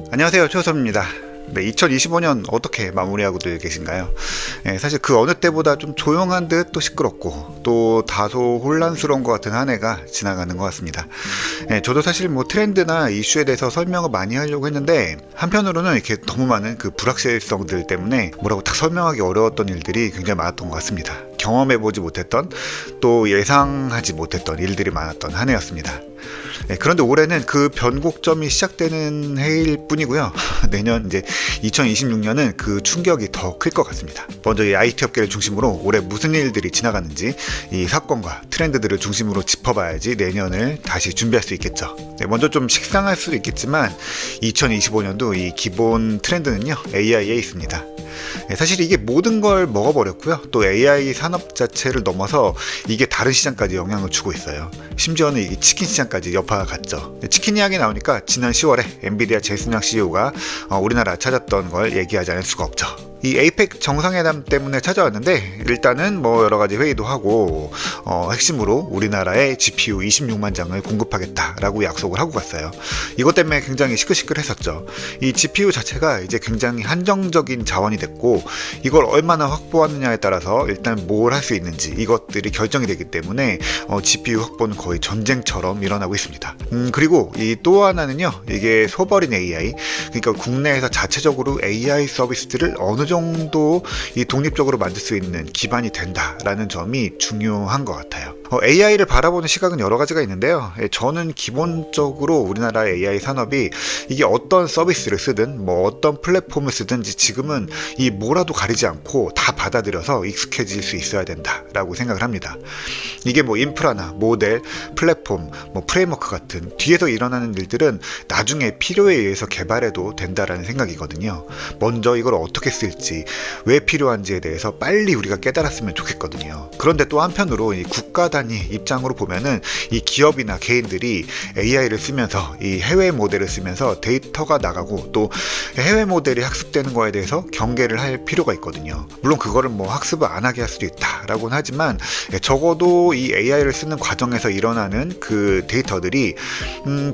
안녕하세요, 최호섭입니다. 네, 2025년 어떻게 마무리하고들 계신가요? 사실 그 어느 때보다 좀 조용한 듯 또 시끄럽고 또 다소 혼란스러운 것 같은 한 해가 지나가는 것 같습니다. 저도 사실 뭐 트렌드나 이슈에 대해서 설명을 많이 하려고 했는데 한편으로는 이렇게 너무 많은 그 불확실성들 때문에 뭐라고 딱 설명하기 어려웠던 일들이 굉장히 많았던 것 같습니다. 경험해보지 못했던 또 예상하지 못했던 일들이 많았던 한 해였습니다. 그런데 올해는 그 변곡점이 시작되는 해일 뿐이고요. 내년 이제 2026년은 그 충격이 더 클 것 같습니다. 먼저 이 IT 업계를 중심으로 올해 무슨 일들이 지나갔는지 이 사건과 트렌드들을 중심으로 짚어봐야지 내년을 다시 준비할 수 있겠죠. 먼저 좀 식상할 수도 있겠지만 2025년도 이 기본 트렌드는요, AI에 있습니다. 사실 이게 모든 걸 먹어버렸고요. 또 AI 산업 자체를 넘어서 이게 다른 시장까지 영향을 주고 있어요. 심지어는 이게 치킨 시장까지 여파가 갔죠. 치킨 이야기 나오니까 지난 10월에 엔비디아 제스냥 CEO가 우리나라 찾았던 걸 얘기하지 않을 수가 없죠. 이 에이펙 정상회담 때문에 찾아왔는데 일단은 뭐 여러 가지 회의도 하고 핵심으로 우리나라에 GPU 26만 장을 공급하겠다라고 약속을 하고 갔어요. 이것 때문에 굉장히 시끌시끌했었죠. 이 GPU 자체가 이제 굉장히 한정적인 자원이 됐고 이걸 얼마나 확보하느냐에 따라서 일단 뭘 할 수 있는지 이것들이 결정이 되기 때문에 GPU 확보는 거의 전쟁처럼 일어나고 있습니다. 그리고 이 또 하나는요, 이게 소버린 AI, 그러니까 국내에서 자체적으로 AI 서비스들을 어느 정도 이 독립적으로 만들 수 있는 기반이 된다라는 점이 중요한 것 같아요. AI를 바라보는 시각은 여러 가지가 있는데요. 저는 기본적으로 우리나라 AI 산업이 이게 어떤 서비스를 쓰든 뭐 어떤 플랫폼을 쓰든지 지금은 이 뭐라도 가리지 않고 다 받아들여서 익숙해질 수 있어야 된다라고 생각을 합니다. 이게 뭐 인프라나 모델, 플랫폼, 뭐 프레임워크 같은 뒤에서 일어나는 일들은 나중에 필요에 의해서 개발해도 된다라는 생각이거든요. 먼저 이걸 어떻게 쓸지, 왜 필요한지에 대해서 빨리 우리가 깨달았으면 좋겠거든요. 그런데 또 한편으로 이 국가 단위 입장으로 보면은 이 기업이나 개인들이 AI를 쓰면서 이 해외 모델을 쓰면서 데이터가 나가고 또 해외 모델이 학습되는 거에 대해서 경계를 할 필요가 있거든요. 물론 그거를 뭐 학습을 안 하게 할 수도 있다라고는 하지만 적어도 이 AI를 쓰는 과정에서 일어나는 그 데이터들이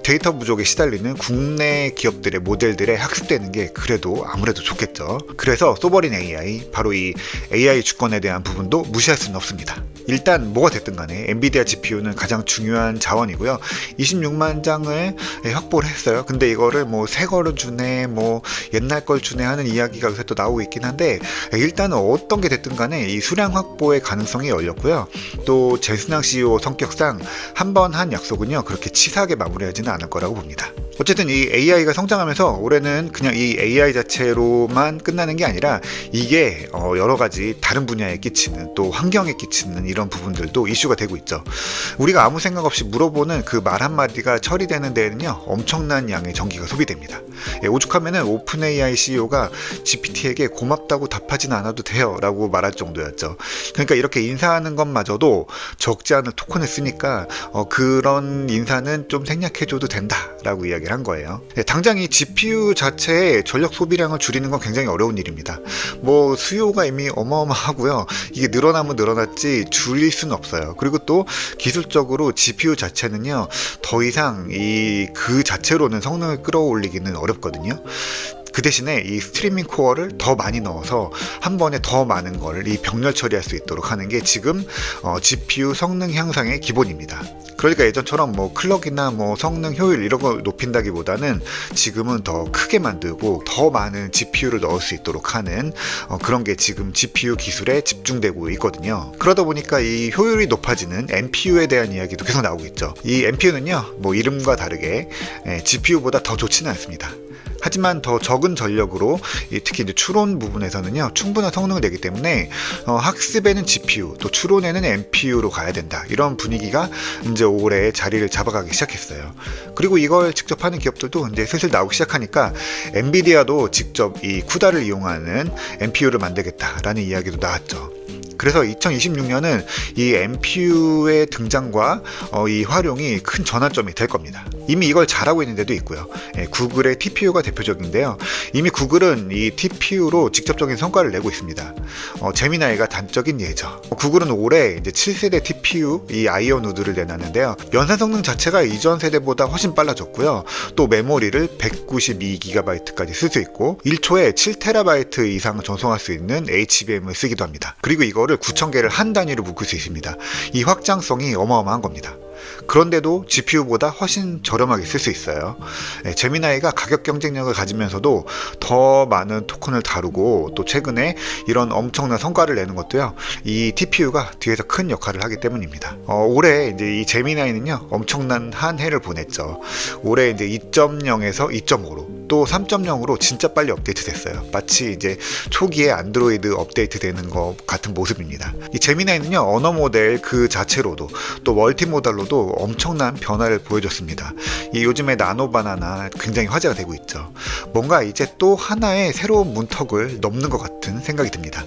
데이터 부족에 시달리는 국내 기업들의 모델들에 학습되는 게 그래도 아무래도 좋겠죠. 그래서 소버린 AI, 바로 이 AI 주권에 대한 부분도 무시할 수는 없습니다. 일단 뭐가 됐든 간에 엔비디아 GPU는 가장 중요한 자원이고요. 26만 장을 확보를 했어요. 근데 이거를 뭐 새 거를 주네, 뭐 옛날 걸 주네 하는 이야기가 요새 또 나오고 있긴 한데 일단은 어떤 게 됐든 간에 이 수량 확보의 가능성이 열렸고요. 또 제스냥 CEO 성격상 한 번 한 약속은요, 그렇게 치사하게 마무리하지는 않을 거라고 봅니다. 어쨌든 이 AI가 성장하면서 올해는 그냥 이 AI 자체로만 끝나는 게 아니라 이게 여러 가지 다른 분야에 끼치는 또 환경에 끼치는 이런 부분들도 이슈가 되고 있죠. 우리가 아무 생각 없이 물어보는 그 말 한마디가 처리되는 데에는요, 엄청난 양의 전기가 소비됩니다. 오죽하면은 오픈 AI CEO가 GPT에게 고맙다고 답하진 않아도 돼요 라고 말할 정도였죠. 그러니까 이렇게 인사하는 것마저도 적지 않은 토큰을 쓰니까 그런 인사는 좀 생략해줘도 된다 라고 이야기를 한 거예요. 당장 이 GPU 자체의 전력 소비량을 줄이는 건 굉장히 어려운 일입니다. 뭐 수요가 이미 어마어마하고요. 이게 늘어나면 늘어났지 줄일 수는 없어요. 그리고 또 기술적으로 GPU 자체는요, 더 이상 그 자체로는 성능을 끌어올리기는 어렵거든요. 그 대신에 이 스트리밍 코어를 더 많이 넣어서 한 번에 더 많은 걸 이 병렬 처리할 수 있도록 하는 게 지금 GPU 성능 향상의 기본입니다. 그러니까 예전처럼 뭐 클럭이나 뭐 성능 효율 이런 걸 높인다기보다는 지금은 더 크게 만들고 더 많은 GPU를 넣을 수 있도록 하는 그런 게 지금 GPU 기술에 집중되고 있거든요. 그러다 보니까 이 효율이 높아지는 NPU에 대한 이야기도 계속 나오고 있죠. 이 NPU는요, 뭐 이름과 다르게 GPU보다 더 좋지는 않습니다. 하지만 더 적은 전력으로 특히 이제 추론 부분에서는요, 충분한 성능을 내기 때문에 학습에는 GPU, 또 추론에는 NPU로 가야 된다, 이런 분위기가 이제 올해 자리를 잡아가기 시작했어요. 그리고 이걸 직접 하는 기업들도 이제 슬슬 나오기 시작하니까 엔비디아도 직접 이 쿠다를 이용하는 NPU를 만들겠다라는 이야기도 나왔죠. 그래서 2026년은 이 NPU의 등장과 이 활용이 큰 전환점이 될 겁니다. 이미 이걸 잘하고 있는 데도 있고요. 구글의 TPU가 대표적인데요. 이미 구글은 이 TPU로 직접적인 성과를 내고 있습니다. 제미나이가 단적인 예죠. 구글은 올해 이제 7세대 TPU 이 아이온 우드를 내놨는데요. 연산 성능 자체가 이전 세대보다 훨씬 빨라졌고요. 또 메모리를 192GB까지 쓸 수 있고 1초에 7TB 이상 전송할 수 있는 HBM을 쓰기도 합니다. 그리고 이거를 9000개를 한 단위로 묶을 수 있습니다. 이 확장성이 어마어마한 겁니다. 그런데도 GPU보다 훨씬 저렴하게 쓸 수 있어요. 제미나이가 가격 경쟁력을 가지면서도 더 많은 토큰을 다루고 또 최근에 이런 엄청난 성과를 내는 것도요. 이 TPU가 뒤에서 큰 역할을 하기 때문입니다. 올해 이제 이 제미나이는요. 엄청난 한 해를 보냈죠. 올해 이제 2.0에서 2.5로 또 3.0으로 진짜 빨리 업데이트 됐어요. 마치 이제 초기에 안드로이드 업데이트 되는 것 같은 모습입니다. 이 제미나이는요. 언어 모델 그 자체로도 또 멀티모달로도 엄청난 변화를 보여줬습니다. 이 요즘에 나노바나나 굉장히 화제가 되고 있죠. 뭔가 이제 또 하나의 새로운 문턱을 넘는 것 같은 생각이 듭니다.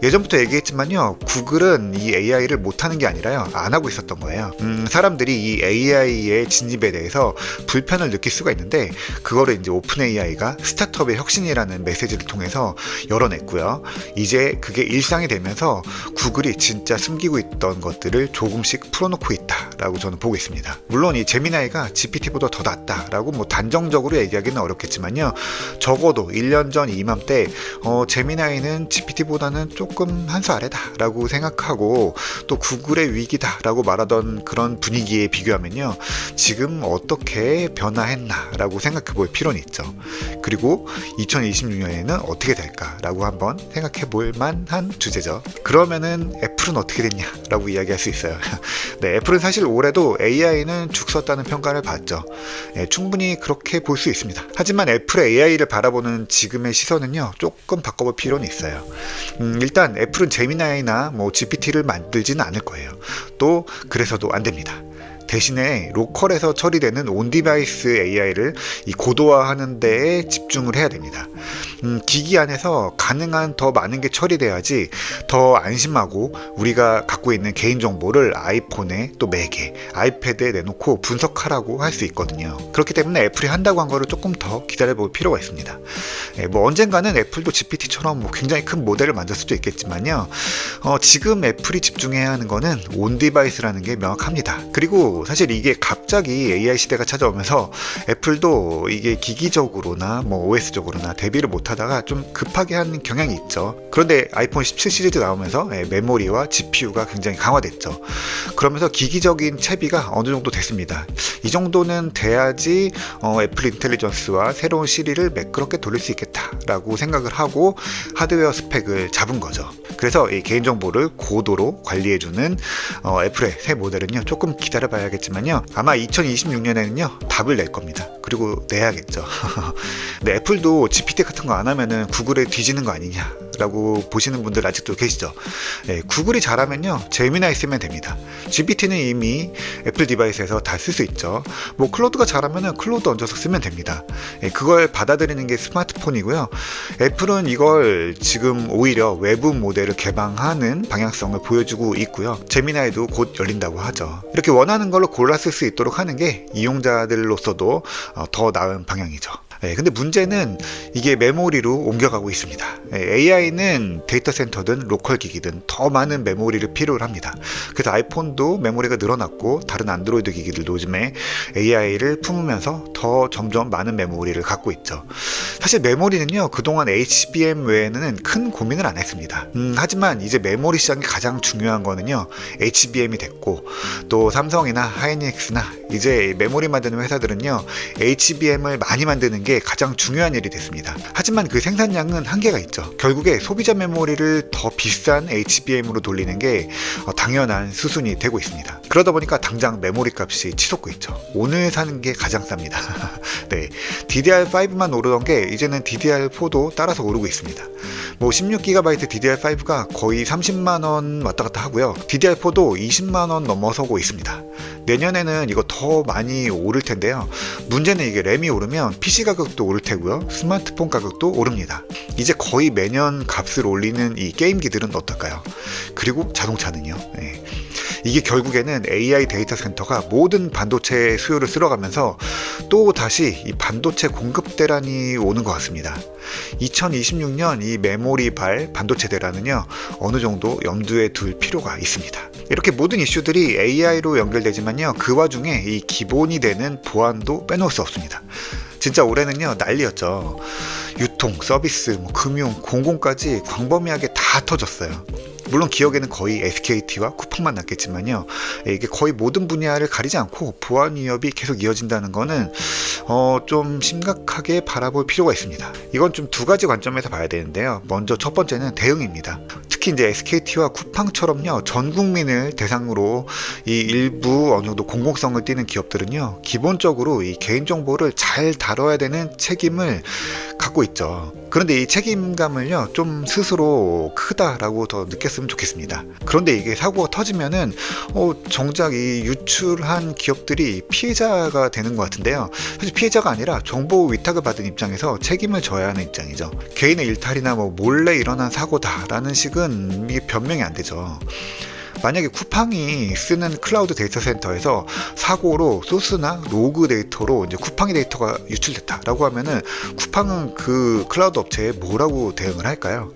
예전부터 얘기했지만요. 구글은 이 AI를 못하는 게 아니라요. 안 하고 있었던 거예요. 사람들이 이 AI의 진입에 대해서 불편을 느낄 수가 있는데 그거를 이제 오픈 AI가 스타트업의 혁신이라는 메시지를 통해서 열어냈고요. 이제 그게 일상이 되면서 구글이 진짜 숨기고 있던 것들을 조금씩 풀어놓고 있다라고 저는 보고 있습니다. 물론 이 제미나이가 GPT보다 더 낫다라고 뭐 단정적으로 얘기하기는 어렵겠지만요. 적어도 1년 전 이맘때 제미나이는 GPT보다는 조금 한 수 아래다라고 생각하고 또 구글의 위기다라고 말하던 그런 분위기에 비교하면요. 지금 어떻게 변화했나라고 생각해 볼 필요는 있죠. 그리고 2026년에는 어떻게 될까라고 한번 생각해 볼 만한 주제죠. 그러면은 애플은 어떻게 됐냐라고 이야기할 수 있어요. 네, 애플은 사실 올해도 AI는 죽섰다는 평가를 받죠. 충분히 그렇게 볼 수 있습니다. 하지만 애플의 AI를 바라보는 지금의 시선은요. 조금 바꿔볼 필요는 있어요. 일단 애플은 제미나이나 뭐 GPT를 만들지는 않을 거예요. 또 그래서도 안 됩니다. 대신에 로컬에서 처리되는 온디바이스 AI를 이 고도화하는 데에 집중을 해야 됩니다. 기기 안에서 가능한 더 많은 게 처리돼야지 더 안심하고 우리가 갖고 있는 개인정보를 아이폰에 또 맥에 아이패드에 내놓고 분석하라고 할 수 있거든요. 그렇기 때문에 애플이 한다고 한 거를 조금 더 기다려볼 필요가 있습니다. 뭐 언젠가는 애플도 GPT처럼 뭐 굉장히 큰 모델을 만들 수도 있겠지만요. 지금 애플이 집중해야 하는 거는 온디바이스라는 게 명확합니다. 그리고 사실 이게 갑자기 AI 시대가 찾아오면서 애플도 이게 기기적으로나 뭐 OS적으로나 대비를 못하다가 좀 급하게 하는 경향이 있죠. 그런데 아이폰 17 시리즈 나오면서 메모리와 GPU가 굉장히 강화됐죠. 그러면서 기기적인 채비가 어느 정도 됐습니다. 이 정도는 돼야지 애플 인텔리전스와 새로운 시리를 매끄럽게 돌릴 수 있겠다라고 생각을 하고 하드웨어 스펙을 잡은 거죠. 그래서 이 개인정보를 고도로 관리해주는 애플의 새 모델은요 조금 기다려봐야겠지만요 아마 2026년에는요 답을 낼 겁니다. 그리고 내야겠죠. 근데 애플도 GPT 같은 거 안 하면은 구글에 뒤지는 거 아니냐라고 보시는 분들 아직도 계시죠. 구글이 잘하면요 제미나이 쓰면 됩니다. GPT는 이미 애플 디바이스에서 다 쓸 수 있죠. 뭐 클로드가 잘하면은 클로드 얹어서 쓰면 됩니다. 그걸 받아들이는 게 스마트폰이고요. 애플은 이걸 지금 오히려 외부 모델을 개방하는 방향성을 보여주고 있고요. 제미나이도 곧 열린다고 하죠. 이렇게 원하는 걸로 골라 쓸 수 있도록 하는 게 이용자들로서도 더 나은 방향이죠. 근데 문제는 이게 메모리로 옮겨가고 있습니다. AI는 데이터 센터든 로컬 기기든 더 많은 메모리를 필요로 합니다. 그래서 아이폰도 메모리가 늘어났고 다른 안드로이드 기기들도 요즘에 AI를 품으면서 더 점점 많은 메모리를 갖고 있죠. 사실 메모리는요 그동안 HBM 외에는 큰 고민을 안 했습니다. 하지만 이제 메모리 시장이 가장 중요한 거는요 HBM이 됐고 또 삼성이나 하이닉스나 이제 메모리 만드는 회사들은요 HBM을 많이 만드는 게 가장 중요한 일이 됐습니다. 하지만 그 생산량은 한계가 있죠. 결국에 소비자 메모리를 더 비싼 HBM으로 돌리는 게 당연한 수순이 되고 있습니다. 그러다 보니까 당장 메모리 값이 치솟고 있죠. 오늘 사는 게 가장 쌉니다. 네, DDR5만 오르던 게 이제는 DDR4도 따라서 오르고 있습니다. 뭐 16GB DDR5가 거의 30만원 왔다 갔다 하고요. DDR4도 20만원 넘어서고 있습니다. 내년에는 이거 더 많이 오를 텐데요. 문제는 이게 램이 오르면 PC 가격도 오를 테고요. 스마트폰 가격도 오릅니다. 이제 거의 매년 값을 올리는 이 게임기들은 어떨까요? 그리고 자동차는요. 예. 이게 결국에는 AI 데이터 센터가 모든 반도체 수요를 쓸어가면서 또 다시 이 반도체 공급 대란이 오는 것 같습니다. 2026년 이 메모리발 반도체 대란은요, 어느 정도 염두에 둘 필요가 있습니다. 이렇게 모든 이슈들이 AI로 연결되지만요, 그 와중에 이 기본이 되는 보안도 빼놓을 수 없습니다. 진짜 올해는요, 난리였죠. 유통, 서비스, 금융, 공공까지 광범위하게 다 터졌어요. 물론 기억에는 거의 SKT와 쿠팡만 남겠지만요, 이게 거의 모든 분야를 가리지 않고 보안 위협이 계속 이어진다는 거는 좀 심각하게 바라볼 필요가 있습니다. 이건 좀 두 가지 관점에서 봐야 되는데요. 먼저 첫 번째는 대응입니다. 특히 이제 SKT와 쿠팡처럼요, 전 국민을 대상으로 이 일부 어느 정도 공공성을 띠는 기업들은요, 기본적으로 이 개인정보를 잘 다뤄야 되는 책임을 갖고 있죠. 그런데 이 책임감을요, 좀 스스로 크다라고 더 느꼈으면 좋겠습니다. 그런데 이게 사고가 터지면은 정작 이 유출한 기업들이 피해자가 되는 것 같은데요. 사실 피해자가 아니라 정보 위탁을 받은 입장에서 책임을 져야 하는 입장이죠. 개인의 일탈이나 몰래 일어난 사고다라는 식은 이게 변명이 안 되죠. 만약에 쿠팡이 쓰는 클라우드 데이터 센터에서 사고로 소스나 로그 데이터로 이제 쿠팡의 데이터가 유출됐다라고 하면은 쿠팡은 그 클라우드 업체에 뭐라고 대응을 할까요?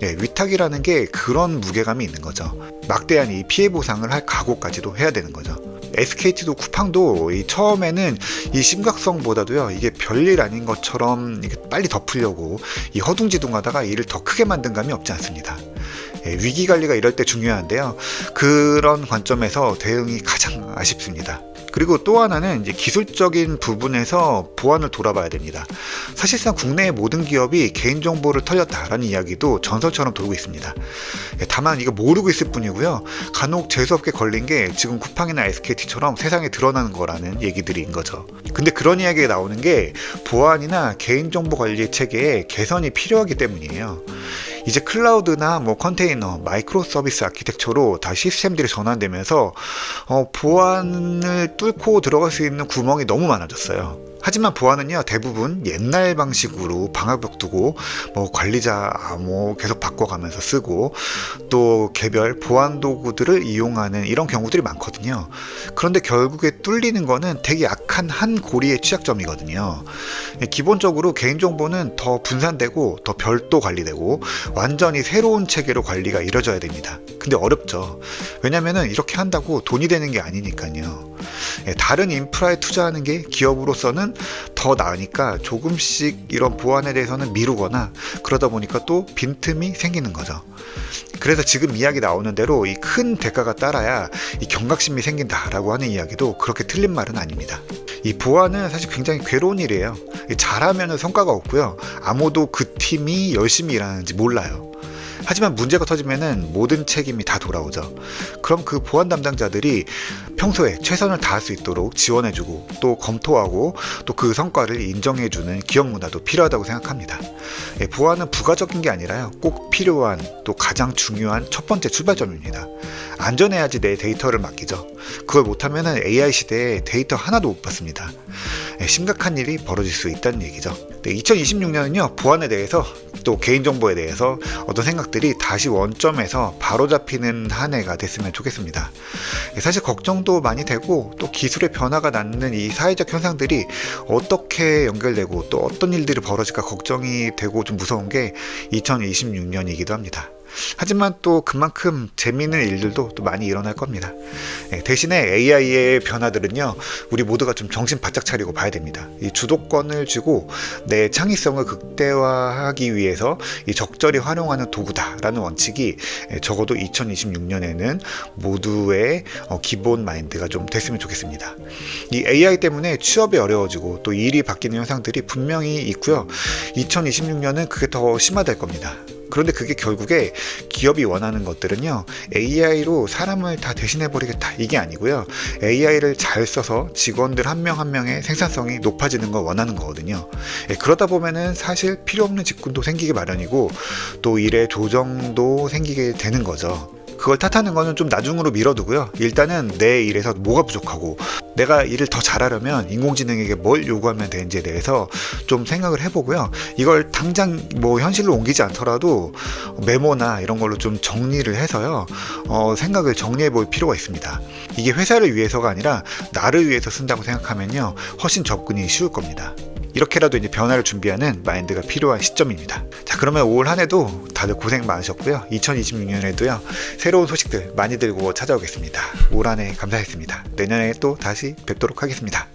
예, 위탁이라는 게 그런 무게감이 있는 거죠. 막대한 이 피해 보상을 할 각오까지도 해야 되는 거죠. SKT도 쿠팡도 처음에는 이 심각성보다도요, 이게 별일 아닌 것처럼 이게 빨리 덮으려고 이 허둥지둥하다가 일을 더 크게 만든 감이 없지 않습니다. 위기 관리가 이럴 때 중요한데요. 그런 관점에서 대응이 가장 아쉽습니다. 그리고 또 하나는 이제 기술적인 부분에서 보안을 돌아봐야 됩니다. 사실상 국내의 모든 기업이 개인정보를 털렸다라는 이야기도 전설처럼 돌고 있습니다. 다만 이거 모르고 있을 뿐이고요. 간혹 재수없게 걸린 게 지금 쿠팡이나 SKT처럼 세상에 드러나는 거라는 얘기들인 거죠. 근데 그런 이야기가 나오는 게 보안이나 개인정보 관리 체계에 개선이 필요하기 때문이에요. 이제 클라우드나 컨테이너, 마이크로 서비스 아키텍처로 다 시스템들이 전환되면서 보안을 뚫고 들어갈 수 있는 구멍이 너무 많아졌어요. 하지만 보안은요, 대부분 옛날 방식으로 방화벽 두고 관리자 계속 바꿔가면서 쓰고 또 개별 보안 도구들을 이용하는 이런 경우들이 많거든요. 그런데 결국에 뚫리는 거는 되게 약한 한 고리의 취약점이거든요. 기본적으로 개인정보는 더 분산되고 더 별도 관리되고 완전히 새로운 체계로 관리가 이루어져야 됩니다. 근데 어렵죠. 왜냐면은 이렇게 한다고 돈이 되는 게 아니니까요. 다른 인프라에 투자하는 게 기업으로서는 더 나으니까 조금씩 이런 보안에 대해서는 미루거나 그러다 보니까 또 빈틈이 생기는 거죠. 그래서 지금 이야기 나오는 대로 이 큰 대가가 따라야 이 경각심이 생긴다라고 하는 이야기도 그렇게 틀린 말은 아닙니다. 이 보안은 사실 굉장히 괴로운 일이에요. 잘하면 성과가 없고요. 아무도 그 팀이 열심히 일하는지 몰라요. 하지만 문제가 터지면은 모든 책임이 다 돌아오죠. 그럼 그 보안 담당자들이 평소에 최선을 다할 수 있도록 지원해주고 또 검토하고 또 그 성과를 인정해주는 기업 문화도 필요하다고 생각합니다. 보안은 부가적인 게 아니라요, 꼭 필요한 또 가장 중요한 첫 번째 출발점입니다. 안전해야지 내 데이터를 맡기죠. 그걸 못하면은 AI 시대에 데이터 하나도 못 받습니다. 심각한 일이 벌어질 수 있다는 얘기죠. 2026년은요, 보안에 대해서 또 개인정보에 대해서 어떤 생각들이 다시 원점에서 바로잡히는 한 해가 됐으면 좋겠습니다. 사실 걱정도 많이 되고 또 기술의 변화가 낳는 이 사회적 현상들이 어떻게 연결되고 또 어떤 일들이 벌어질까 걱정이 되고 좀 무서운 게 2026년이기도 합니다. 하지만 또 그만큼 재미있는 일들도 또 많이 일어날 겁니다. 대신에 AI의 변화들은요, 우리 모두가 좀 정신 바짝 차리고 봐야 됩니다. 이 주도권을 쥐고 내 창의성을 극대화하기 위해서 이 적절히 활용하는 도구다라는 원칙이 적어도 2026년에는 모두의 기본 마인드가 좀 됐으면 좋겠습니다. 이 AI 때문에 취업이 어려워지고 또 일이 바뀌는 현상들이 분명히 있고요. 2026년은 그게 더 심화될 겁니다. 그런데 그게 결국에 기업이 원하는 것들은요, AI로 사람을 다 대신해버리겠다 이게 아니고요, AI를 잘 써서 직원들 한 명 한 명의 생산성이 높아지는 걸 원하는 거거든요. 그러다 보면은 사실 필요 없는 직군도 생기기 마련이고 또 일의 조정도 생기게 되는 거죠. 그걸 탓하는 거는 좀 나중으로 미뤄두고요. 일단은 내 일에서 뭐가 부족하고 내가 일을 더 잘하려면 인공지능에게 뭘 요구하면 되는지에 대해서 좀 생각을 해보고요. 이걸 당장 뭐 현실로 옮기지 않더라도 메모나 이런 걸로 좀 정리를 해서요. 생각을 정리해 볼 필요가 있습니다. 이게 회사를 위해서가 아니라 나를 위해서 쓴다고 생각하면요. 훨씬 접근이 쉬울 겁니다. 이렇게라도 이제 변화를 준비하는 마인드가 필요한 시점입니다. 자, 그러면 올 한 해도 다들 고생 많으셨고요. 2026년에도요. 새로운 소식들 많이 들고 찾아오겠습니다. 올 한 해 감사했습니다. 내년에 또 다시 뵙도록 하겠습니다.